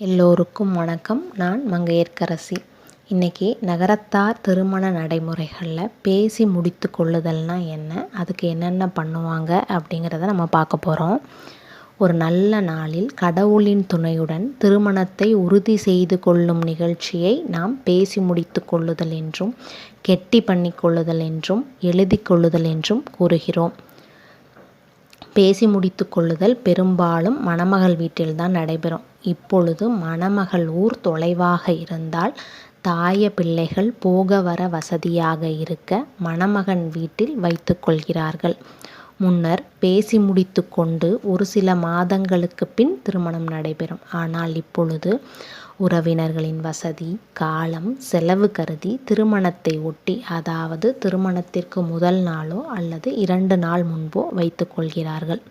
எல்லோருக்கும் வணக்கம். நான் மங்கையர்க்கரசி. இன்றைக்கி நகரத்தார் திருமண நடைமுறைகளில் பேசி முடித்து கொள்ளுதல்னா என்ன, அதுக்கு என்னென்ன பண்ணுவாங்க அப்படிங்கிறத நம்ம பார்க்க போகிறோம். ஒரு நல்ல நாளில் கடவுளின் துணையுடன் திருமணத்தை உறுதி செய்து கொள்ளும் நிகழ்ச்சியை நாம் பேசி முடித்து கொள்ளுதல் என்றும், கெட்டி பண்ணி கொள்ளுதல் என்றும், எழுதி கொள்ளுதல் என்றும் கூறுகிறோம். பேசி முடித்து கொள்ளுதல் பெரும்பாலும் மணமகள் வீட்டில்தான் நடைபெறும். இப்பொழுது மணமகள் ஊர் தொலைவாக இருந்தால் தாய பிள்ளைகள் போக வர வசதியாக இருக்க மணமகன் வீட்டில் வைத்து கொள்கிறார்கள். முன்னர் பேசி முடித்து கொண்டு ஒரு சில மாதங்களுக்கு பின் திருமணம் நடைபெறும். ஆனால் இப்பொழுது உறவினர்களின் வசதி, காலம், செலவு கருதி திருமணத்தை ஒட்டி, அதாவது திருமணத்திற்கு முதல் நாளோ அல்லது 2 நாள் முன்போ வைத்து கொள்கிறார்கள்.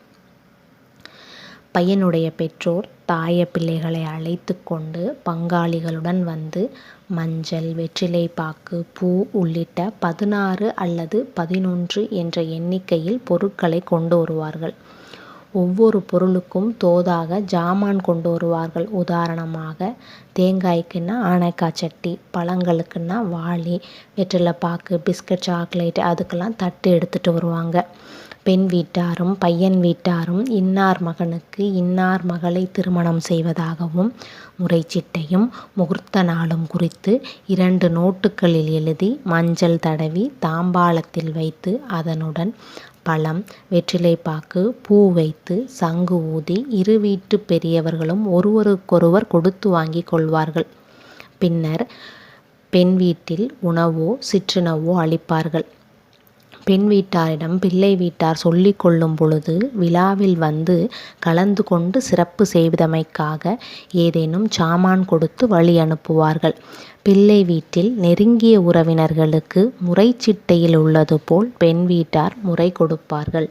பையனுடைய பெற்றோர் தாய பிள்ளைகளை அழைத்து கொண்டு பங்காளிகளுடன் வந்து மஞ்சள், வெற்றிலை பாக்கு, பூ உள்ளிட்ட 16 அல்லது 11 என்ற எண்ணிக்கையில் பொருட்களை கொண்டு வருவார்கள். ஒவ்வொரு பொருளுக்கும் தோதாக ஜாமான் கொண்டு வருவார்கள். உதாரணமாக தேங்காய்க்குன்னா ஆனைக்காய் சட்டி, பழங்களுக்குன்னா வாளி, வெற்றிலை பாக்கு, பிஸ்கட், சாக்லேட் அதுக்கெல்லாம் தட்டு எடுத்துகிட்டு வருவாங்க. பெண் வீட்டாரும் பையன் வீட்டாரும் இன்னார் மகனுக்கு இன்னார் மகளை திருமணம் செய்வதாகவும் முறைச்சிட்டையும் முகூர்த்த நாளும் குறித்து 2 நோட்டுகளில் எழுதி மஞ்சள் தடவி தாம்பாளத்தில் வைத்து அதனுடன் பழம், வெற்றிலை பாக்கு, பூ வைத்து சங்கு ஊதி இரு வீட்டு பெரியவர்களும் ஒருவருக்கொருவர் கொடுத்து வாங்கி கொள்வார்கள். பின்னர் பெண் வீட்டில் உணவோ சிற்றுணவோ அளிப்பார்கள். பெண் வீட்டாரிடம் பிள்ளை வீட்டார் சொல்லிக் கொள்ளும் பொழுது விழாவில் வந்து கலந்து கொண்டு சிறப்பு செய்தமைக்காக ஏதேனும் சாமான் கொடுத்து வழி அனுப்புவார்கள். பிள்ளை வீட்டில் நெருங்கிய உறவினர்களுக்கு முறைச்சிட்டையில் உள்ளது போல் பெண் வீட்டார் முறை கொடுப்பார்கள்.